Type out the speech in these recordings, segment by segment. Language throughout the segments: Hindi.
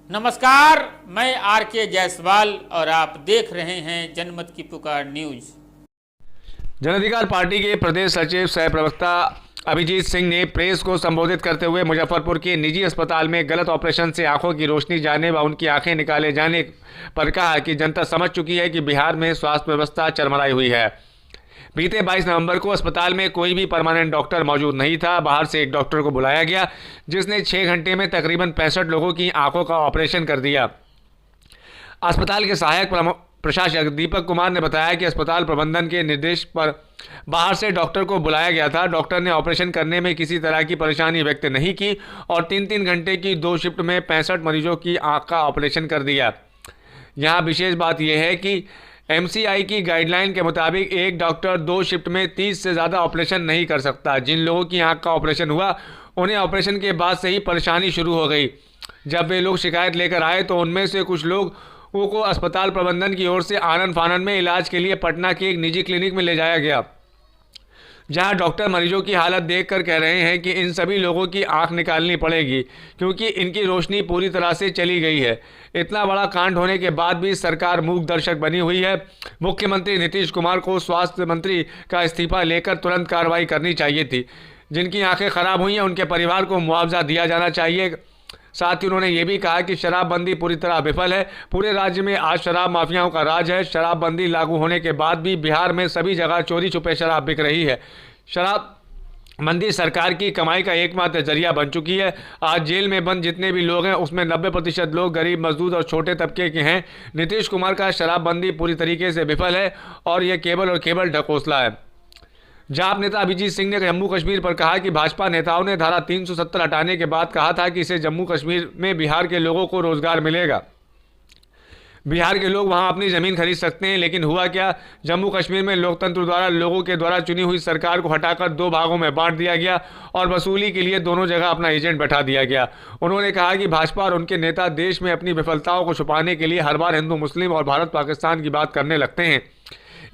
नमस्कार, मैं आर.के. जायसवाल और आप देख रहे हैं जनमत की पुकार न्यूज। जन अधिकार पार्टी के प्रदेश सचिव सह प्रवक्ता अभिजीत सिंह ने प्रेस को संबोधित करते हुए मुजफ्फरपुर के निजी अस्पताल में गलत ऑपरेशन से आंखों की रोशनी जाने व उनकी आंखें निकाले जाने पर कहा कि जनता समझ चुकी है कि बिहार में स्वास्थ्य व्यवस्था चरमराई हुई है। बीते 22 नवंबर को अस्पताल में कोई भी परमानेंट डॉक्टर मौजूद नहीं था। बाहर से एक डॉक्टर को बुलाया गया जिसने 6 घंटे में तकरीबन 65 लोगों की आंखों का ऑपरेशन कर दिया। अस्पताल के सहायक प्रशासक दीपक कुमार ने बताया कि अस्पताल प्रबंधन के निर्देश पर बाहर से डॉक्टर को बुलाया गया था। डॉक्टर ने ऑपरेशन करने में किसी तरह की परेशानी व्यक्त नहीं की और 3-3 घंटे की 2 शिफ्ट में 65 मरीजों की आंख का ऑपरेशन कर दिया। यहाँ विशेष बात यह है कि MCI की गाइडलाइन के मुताबिक एक डॉक्टर 2 शिफ्ट में 30 से ज़्यादा ऑपरेशन नहीं कर सकता। जिन लोगों की आंख का ऑपरेशन हुआ उन्हें ऑपरेशन के बाद से ही परेशानी शुरू हो गई। जब वे लोग शिकायत लेकर आए तो उनमें से कुछ लोगों को अस्पताल प्रबंधन की ओर से आनन फानन में इलाज के लिए पटना के एक निजी क्लिनिक में ले जाया गया, जहां डॉक्टर मरीजों की हालत देखकर कह रहे हैं कि इन सभी लोगों की आंख निकालनी पड़ेगी क्योंकि इनकी रोशनी पूरी तरह से चली गई है। इतना बड़ा कांड होने के बाद भी सरकार मूक दर्शक बनी हुई है। मुख्यमंत्री नीतीश कुमार को स्वास्थ्य मंत्री का इस्तीफा लेकर तुरंत कार्रवाई करनी चाहिए थी। जिनकी आंखें खराब हुई हैं उनके परिवार को मुआवजा दिया जाना चाहिए। साथ ही उन्होंने ये भी कहा कि शराबबंदी पूरी तरह विफल है। पूरे राज्य में आज शराब माफियाओं का राज है। शराबबंदी लागू होने के बाद भी बिहार में सभी जगह चोरी छुपे शराब बिक रही है। शराबबंदी सरकार की कमाई का एकमात्र जरिया बन चुकी है। आज जेल में बंद जितने भी लोग हैं उसमें 90% लोग गरीब, मजदूर और छोटे तबके के हैं। नीतीश कुमार का शराबबंदी पूरी तरीके से विफल है और यह केवल और केवल ढकोसला है। जाप नेता अभिजीत सिंह ने जम्मू कश्मीर पर कहा कि भाजपा नेताओं ने धारा 370 हटाने के बाद कहा था कि इससे जम्मू कश्मीर में बिहार के लोगों को रोजगार मिलेगा। बिहार के लोग वहां अपनी जमीन खरीद सकते हैं, लेकिन हुआ क्या? जम्मू कश्मीर में लोकतंत्र द्वारा लोगों के द्वारा चुनी हुई सरकार को हटाकर 2 भागों में बांट दिया गया और वसूली के लिए दोनों जगह अपना एजेंट बैठा दिया गया। उन्होंने कहा कि भाजपा और उनके नेता देश में अपनी विफलताओं को छुपाने के लिए हर बार हिंदू मुस्लिम और भारत पाकिस्तान की बात करने लगते हैं।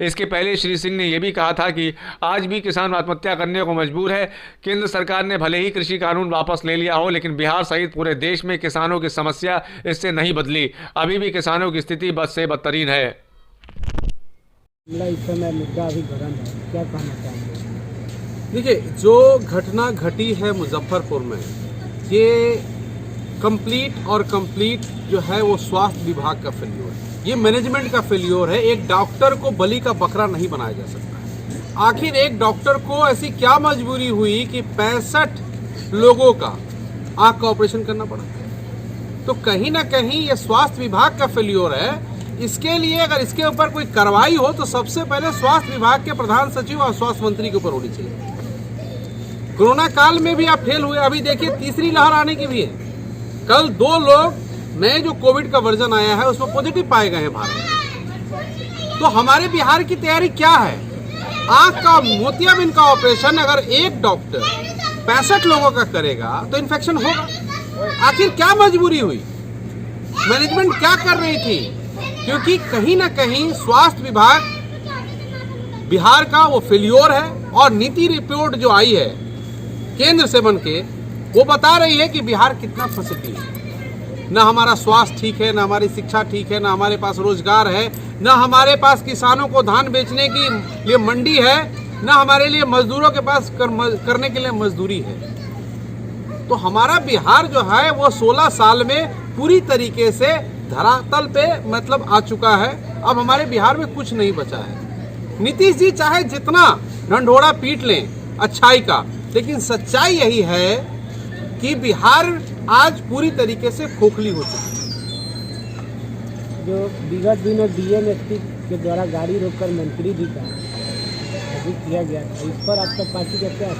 इसके पहले श्री सिंह ने यह भी कहा था कि आज भी किसान आत्महत्या करने को मजबूर है। केंद्र सरकार ने भले ही कृषि कानून वापस ले लिया हो, लेकिन बिहार सहित पूरे देश में किसानों की समस्या इससे नहीं बदली। अभी भी किसानों की स्थिति बद से बदतरीन है। इस समय मुद्दा अभी गरम है, क्या कहना चाहेंगे? देखिए, जो घटना घटी है मुजफ्फरपुर में, ये कंप्लीट जो है वो स्वास्थ्य विभाग का फेल्योर है। ये मैनेजमेंट का फेल्योर है। एक डॉक्टर को बलि का बकरा नहीं बनाया जा सकता। आखिर एक डॉक्टर को ऐसी क्या मजबूरी हुई कि 65 लोगों का आंख का ऑपरेशन करना पड़ा? तो कहीं ना कहीं ये स्वास्थ्य विभाग का फेल्योर है। इसके लिए अगर इसके ऊपर कोई कार्रवाई हो तो सबसे पहले स्वास्थ्य विभाग के प्रधान सचिव और स्वास्थ्य मंत्री के ऊपर होनी चाहिए। कोरोना काल में भी आप फेल हुए। अभी देखिए, तीसरी लहर आने की भी है। कल 2 लोग नए जो कोविड का वर्जन आया है उसमें पॉजिटिव पाए गए हैं भारत में। तो हमारे बिहार की तैयारी क्या है? आंख का मोतियाबिंद का ऑपरेशन अगर एक डॉक्टर 65 लोगों का करेगा तो इन्फेक्शन होगा। आखिर क्या मजबूरी हुई? मैनेजमेंट क्या कर रही थी? क्योंकि कहीं ना कहीं स्वास्थ्य विभाग बिहार का वो फेल्योर है और नीति रिपोर्ट जो आई है केंद्र से बनके वो बता रही है कि बिहार कितना फंसती है। न हमारा स्वास्थ्य ठीक है, न हमारी शिक्षा ठीक है, न हमारे पास रोजगार है, न हमारे पास किसानों को धान बेचने के लिए मंडी है, न हमारे लिए मजदूरों के पास करने के लिए मजदूरी है। तो हमारा बिहार जो है वो 16 साल में पूरी तरीके से धरातल पे मतलब आ चुका है। अब हमारे बिहार में कुछ नहीं बचा है। नीतीश जी चाहे जितना ढंढोरा पीट लें अच्छाई का, लेकिन सच्चाई यही है कि बिहार आज पूरी तरीके से खोखली हो चुकी है। जो विगत दिनों डीएम एसपी के द्वारा गाड़ी रोककर मंत्री जी का अभी किया गया था, इस पर आपका पार्टी का क्या है?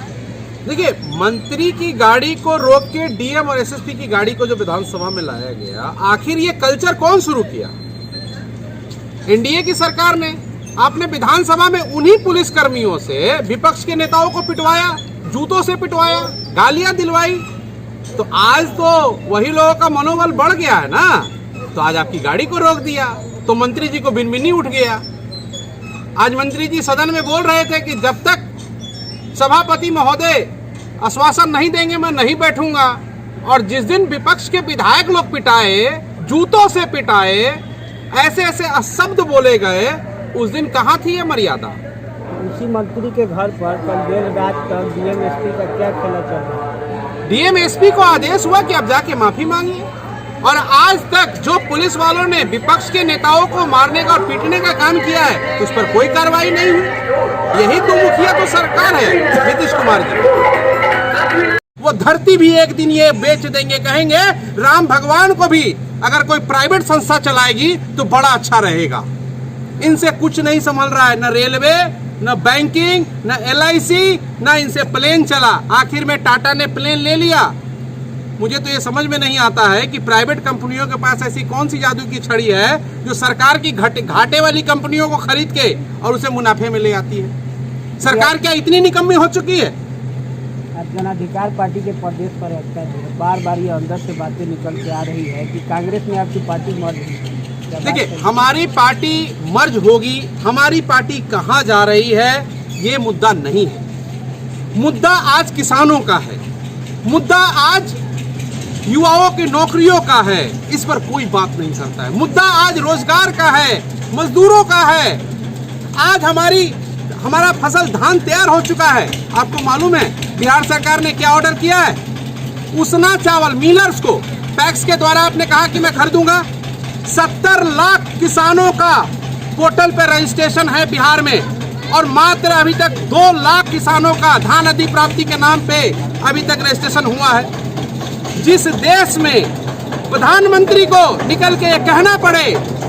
देखिए, मंत्री की गाड़ी को रोक के डीएम और एसएसपी की गाड़ी को जो विधानसभा में लाया गया, आखिर ये कल्चर कौन शुरू किया? एनडीए की सरकार ने। आपने विधानसभा में उन्हीं पुलिस कर्मियों से विपक्ष के नेताओं को पिटवाया, जूतों से पिटवाया, गालियां दिलवाई। तो आज तो वही लोगों का मनोबल बढ़ गया है ना, तो आज आपकी गाड़ी को रोक दिया तो मंत्री जी को बिनबिनी उठ गया। आज मंत्री जी सदन में बोल रहे थे कि जब तक सभापति महोदय आश्वासन नहीं देंगे मैं नहीं बैठूंगा। और जिस दिन विपक्ष के विधायक लोग पिटाए, जूतों से पिटाए, ऐसे ऐसे शब्द बोले गए, उस दिन कहाँ थी ये मर्यादा? उसी मंत्री के घर पर कल देर रात तक डीएमएसपी का क्या खेला चल रहा है? डीएमएसपी को आदेश हुआ कि आप जाके माफी मांगिए, और आज तक जो पुलिस वालों ने विपक्ष के नेताओं को मारने का और पीटने का काम किया है, उस पर कोई कार्रवाई नहीं हुई। यही तो मुखिया तो सरकार है नीतीश कुमार जी। वो धरती भी एक दिन ये बेच देंगे, कहेंगे राम भगवान को भी अगर कोई प्राइवेट संस्था चलाएगी तो बड़ा अच्छा रहेगा। इनसे कुछ नहीं संभल रहा है, न रेलवे, न बैंकिंग, न एलआईसी, न इनसे प्लेन चला। आखिर में टाटा ने प्लेन ले लिया। मुझे तो ये समझ में नहीं आता है कि प्राइवेट कंपनियों के पास ऐसी कौन सी जादू की छड़ी है जो सरकार की घाटे वाली कंपनियों को खरीद के और उसे मुनाफे में ले आती है। सरकार क्या इतनी निकम्मी हो चुकी है? अब जन अधिकार पार्टी के प्रदेश प्रवक्ता जो बार बार ये अंदर से बातें निकल के आ रही है कि कांग्रेस में आपकी पार्टी मर्ज होगी। देखिए, हमारी पार्टी मर्ज होगी, हमारी पार्टी कहाँ जा रही है ये मुद्दा नहीं है। मुद्दा आज किसानों का है, मुद्दा आज युवाओं की नौकरियों का है, इस पर कोई बात नहीं करता है। मुद्दा आज रोजगार का है, मजदूरों का है। आज हमारा फसल धान तैयार हो चुका है। आपको मालूम है बिहार सरकार ने क्या ऑर्डर किया है? उसना चावल मिलर्स को पैक्स के द्वारा आपने कहा कि मैं खरीदूंगा। 70 लाख किसानों का पोर्टल पर रजिस्ट्रेशन है बिहार में, और मात्र अभी तक 2 लाख किसानों का धान अधिप्राप्ति के नाम पे अभी तक रजिस्ट्रेशन हुआ है। जिस देश में प्रधानमंत्री को निकल के ये कहना पड़े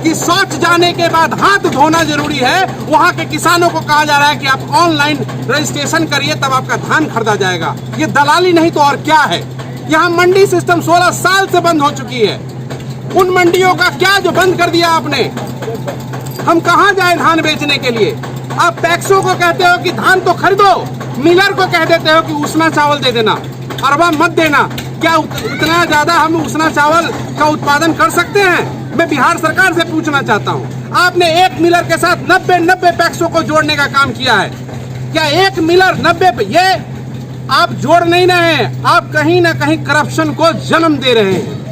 कि शौच जाने के बाद हाथ धोना जरूरी है, वहां के किसानों को कहा जा रहा है कि आप ऑनलाइन रजिस्ट्रेशन करिए तब आपका धान खरीदा जाएगा। ये दलाली नहीं तो और क्या है? यहाँ मंडी सिस्टम 16 साल से बंद हो चुकी है। उन मंडियों का क्या जो बंद कर दिया आपने? हम कहाँ जाए धान बेचने के लिए? आप पैक्सों को कहते हो कि धान तो खरीदो, मिलर को कह देते हो कि उसना चावल दे देना, अरबा मत देना। क्या उतना ज्यादा हम उसना चावल का उत्पादन कर सकते हैं? मैं बिहार सरकार से पूछना चाहता हूं। आपने एक मिलर के साथ 90 पैक्सों को जोड़ने का काम किया है। क्या एक मिलर 90 पे? ये आप जोड़ नहीं रहे हैं, आप कहीं ना कहीं करप्शन को जन्म दे रहे हैं।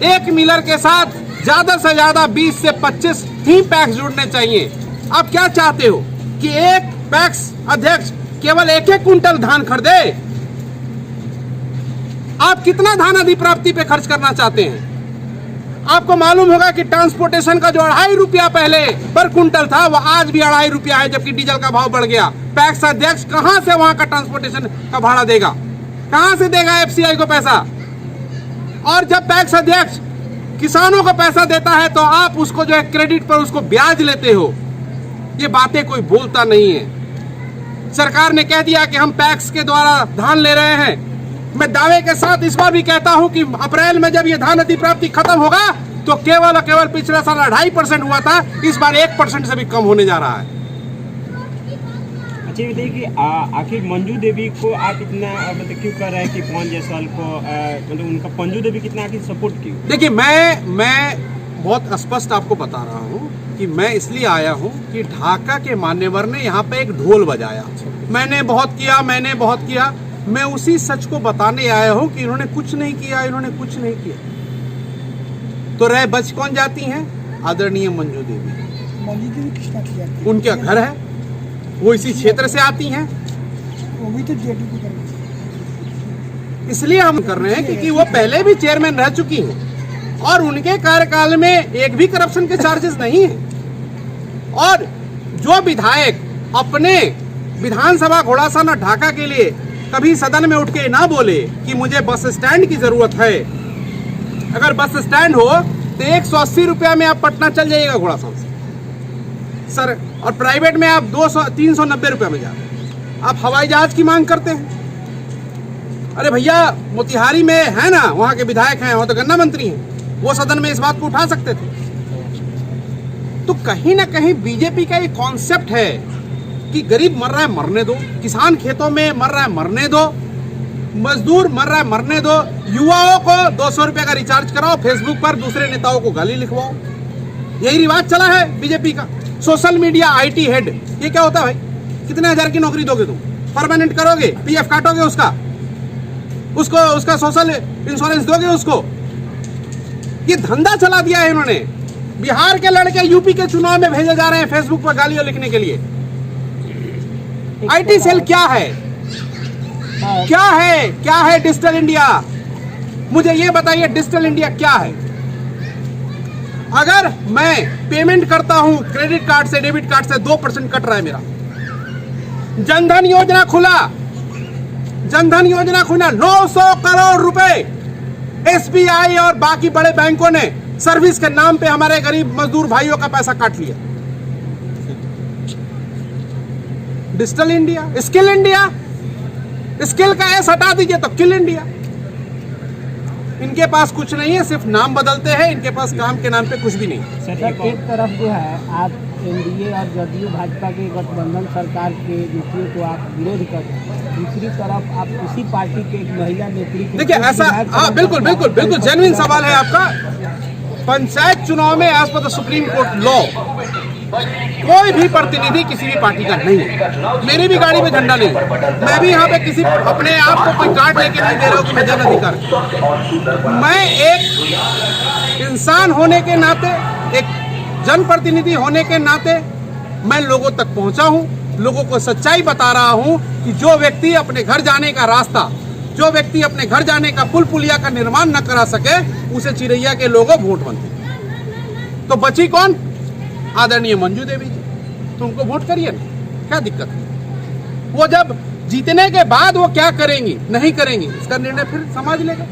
एक मिलर के साथ ज्यादा से ज्यादा 20 से 25 ही पैक्स जुड़ने चाहिए। आप क्या चाहते हो कि एक पैक्स अध्यक्ष केवल 1-1 कुंटल धान खरीदे? आप कितना धान अधिप्राप्ति पे खर्च करना चाहते हैं? आपको मालूम होगा कि ट्रांसपोर्टेशन का जो 2.5 रुपया पहले पर कुंटल था, वो आज भी 2.5 रुपया है, जबकि डीजल का भाव बढ़ गया। पैक्स अध्यक्ष कहां से वहां का ट्रांसपोर्टेशन का भाड़ा देगा? कहां से देगा एफसीआई को पैसा? और जब पैक्स अध्यक्ष किसानों को पैसा देता है तो आप उसको जो है क्रेडिट पर उसको ब्याज लेते हो। ये बातें कोई बोलता नहीं है। सरकार ने कह दिया कि हम पैक्स के द्वारा धान ले रहे हैं। मैं दावे के साथ इस बार भी कहता हूं कि अप्रैल में जब ये धान अधिप्राप्ति खत्म होगा तो केवल और केवल पिछले साल 2.5% हुआ था, इस बार 1% से भी कम होने जा रहा है। अच्छा, ये बताइए कि आखिर मंजू देवी को आप इतना मतलब क्यों कर रहे हैं कि पवन जायसवाल को मतलब उनका मंजू देवी कितना आखिर सपोर्ट की? देखिए, मैं बहुत स्पष्ट आपको बता रहा हूँ कि मैं इसलिए आया हूँ कि ढाका के मान्यवर ने यहाँ पे एक ढोल बजाया। मैंने बहुत किया। मैं उसी सच को बताने आया हूं कि इन्होंने कुछ नहीं किया। तो रह बच कौन जाती हैं? आदरणीय मंजू देवी। किसका किया? उनका घर है, वो इसी क्षेत्र से आती हैं। वो भी तो जेडी की तरफ। इसलिए हम कर रहे हैं क्योंकि वो पहले भी चेयरमैन रह चुकी हैं और उनके कार्यकाल में एक भी करप्शन के चार्जेस नहीं है। और जो विधायक अपने विधानसभा घोड़ासना ढाका के लिए कभी सदन में उठ के ना बोले कि मुझे बस स्टैंड की जरूरत है, अगर बस स्टैंड हो तो 180 रुपया में आप पटना चल जाइएगा घोड़ासना से सर, और प्राइवेट में आप 390 रुपया में जा रहे हैं। आप हवाई जहाज की मांग करते हैं। अरे भैया, मोतिहारी में है ना, वहां के विधायक हैं, वहां तो गन्ना मंत्री हैं, वो सदन में इस बात को उठा सकते थे। तो कहीं ना कहीं बीजेपी का ये कॉन्सेप्ट है कि गरीब मर रहा है मरने दो, किसान खेतों में मर रहा है मरने दो, मजदूर मर रहा है मरने दो, युवाओं को 200 रुपए का रिचार्ज कराओ, फेसबुक पर दूसरे नेताओं को गाली लिखवाओ। यही रिवाज चला है बीजेपी का। सोशल मीडिया आईटी हेड, ये क्या होता है भाई? कितने हजार की नौकरी दोगे तुम? परमानेंट करोगे? पीएफ काटोगे उसका? उसको उसका सोशल इंश्योरेंस दोगे उसको? ये धंधा चला दिया है इन्होंने। बिहार के लड़के यूपी के चुनाव में भेजे जा रहे हैं फेसबुक पर गालियां लिखने के लिए। आईटी सेल क्या है? क्या है डिजिटल इंडिया? मुझे ये बताइए, डिजिटल इंडिया क्या है? अगर मैं पेमेंट करता हूं क्रेडिट कार्ड से, डेबिट कार्ड से, 2% कट रहा है मेरा। जनधन योजना खुला, 900 करोड़ रुपए एसबीआई और बाकी बड़े बैंकों ने सर्विस के नाम पे हमारे गरीब मजदूर भाइयों का पैसा काट लिया। डिजिटल इंडिया, स्किल का एस हटा दीजिए तो किल इंडिया। इनके पास कुछ नहीं है, सिर्फ नाम बदलते हैं। इनके पास काम के नाम पे कुछ भी नहीं। सर, एक तरफ जो है आप एनडीए और जदयू भाजपा के गठबंधन सरकार के नीतियों को आप विरोध कर रहे हैं, दूसरी तरफ आप उसी पार्टी के एक महिला नेत्री के देखिए ऐसा, हाँ बिल्कुल जेन्युइन सवाल है आपका। पंचायत चुनाव में as per the supreme court law कोई भी प्रतिनिधि किसी भी पार्टी का नहीं है। मेरी भी गाड़ी में झंडा नहीं है। मैं भी यहाँ पे किसी अपने आप को कोई कार्ड लेके नहीं दे रहा हूँ कि मैं जन अधिकार। मैं एक इंसान होने के नाते, एक जनप्रतिनिधि होने के नाते मैं लोगों तक पहुंचा हूं, लोगों को सच्चाई बता रहा हूं कि जो व्यक्ति अपने घर जाने का रास्ता, जो व्यक्ति अपने घर जाने का पुल पुलिया का निर्माण न करा सके, उसे चिरैया के लोगों वोट बनते। तो बची कौन? आदरणीय मंजू देवी जी। तो उनको वोट करिए ना, क्या दिक्कत है? वो जब जीतने के बाद वो क्या करेंगी नहीं करेंगी इसका निर्णय फिर समाज लेगा।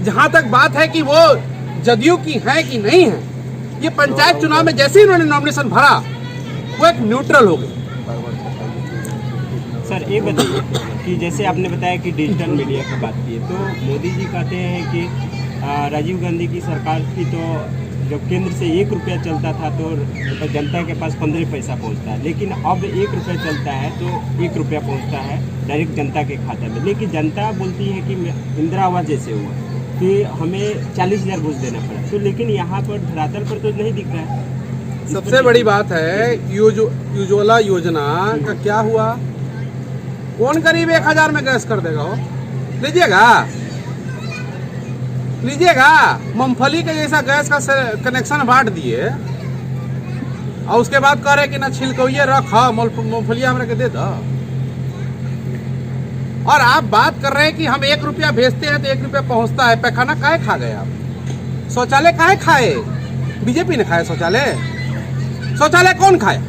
जहां तक बात है कि वो जदयू की है कि नहीं है, ये पंचायत चुनाव में जैसे ही उन्होंने नॉमिनेशन भरा वो एक न्यूट्रल हो गए। सर ये बताइए कि जैसे आपने बताया कि डिजिटल मीडिया की बात की है, तो मोदी जी कहते हैं कि राजीव गांधी की सरकार थी तो जब केंद्र से 1 रुपया चलता था तो जनता के पास 15 पैसा पहुंचता है, लेकिन अब 1 रुपया चलता है तो 1 रुपया पहुंचता है डायरेक्ट जनता के खाते में। लेकिन जनता बोलती है कि इंदिरा आवास जैसे हुआ कि हमें 40,000 घूस देना पड़ा, तो लेकिन यहाँ पर धरातल पर तो नहीं दिख रहा है। सबसे बड़ी बात है उज्ज्वला योजना का क्या हुआ? कौन करीब 1000 में गैस कर देगा? हो लीजिएगा मूंगफली के जैसा गैस का कनेक्शन बांट दिए और उसके बाद कह रहे कि ना छिलकोइए रख, मूंगफली हमरा के दे दो। और आप बात कर रहे हैं कि हम 1 रुपया भेजते हैं तो 1 रुपया पहुंचता है। पैखाना काहे खा गए आप? शौचालय काहे खाए? बीजेपी ने खाया शौचालय? शौचालय कौन खाया?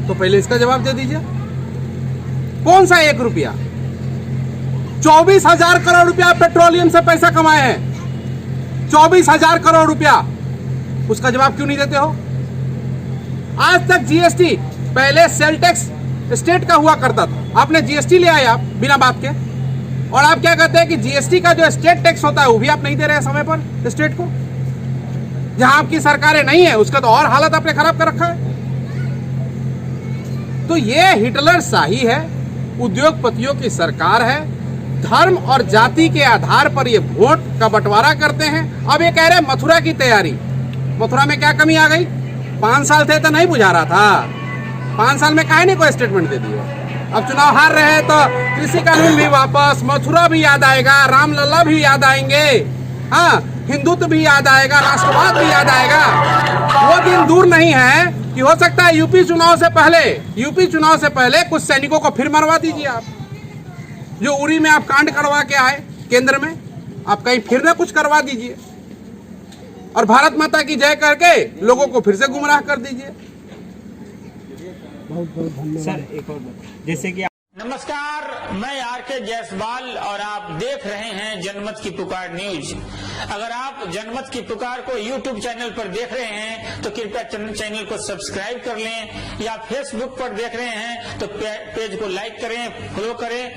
तो पहले इसका जवाब दे दीजिए। कौन सा 1 रुपया? 24,000 करोड़ रुपया पेट्रोलियम से पैसा कमाए हैं। 24,000 करोड़ रुपया, उसका जवाब क्यों नहीं देते हो? आज तक जीएसटी, पहले सेल टैक्स स्टेट का हुआ करता था, आपने जीएसटी ले आए आप बिना बात के, और आप क्या कहते हैं कि जीएसटी का जो स्टेट टैक्स होता है वो भी आप नहीं दे रहे हैं समय पर स्टेट को। जहां आपकी सरकारें नहीं है उसका तो और हालत आपने खराब कर रखा है। तो ये हिटलर शाही है, उद्योगपतियों की सरकार है, धर्म और जाति के आधार पर ये वोट का बंटवारा करते हैं। अब ये कह रहे हैं मथुरा की तैयारी। मथुरा में क्या कमी आ गई? 5 साल थे तो नहीं बुझा रहा था? 5 साल में काहे नहीं कोई स्टेटमेंट दे दिए? अब चुनाव हार रहे हैं तो कृषि कानून भी वापस, मथुरा भी याद आएगा, रामलला भी याद आएंगे, हाँ हिंदुत्व भी याद आएगा, राष्ट्रवाद भी याद आएगा। वो दिन दूर नहीं है कि हो सकता है यूपी चुनाव से पहले कुछ सैनिकों को फिर मरवा दीजिए आप। जो उरी में आप कांड करवा के आए केंद्र में, आप कहीं फिर ना कुछ करवा दीजिए और भारत माता की जय करके लोगों को फिर से गुमराह कर दीजिए। बहुत बहुत धन्यवाद सर। एक और जैसे कि नमस्कार, मैं आरके जायसवाल और आप देख रहे हैं जनमत की पुकार न्यूज। अगर आप जनमत की पुकार को YouTube चैनल पर देख रहे हैं तो कृपया चैनल को सब्सक्राइब कर लें, या फेसबुक पर देख रहे हैं तो पेज को लाइक करें, फॉलो करें।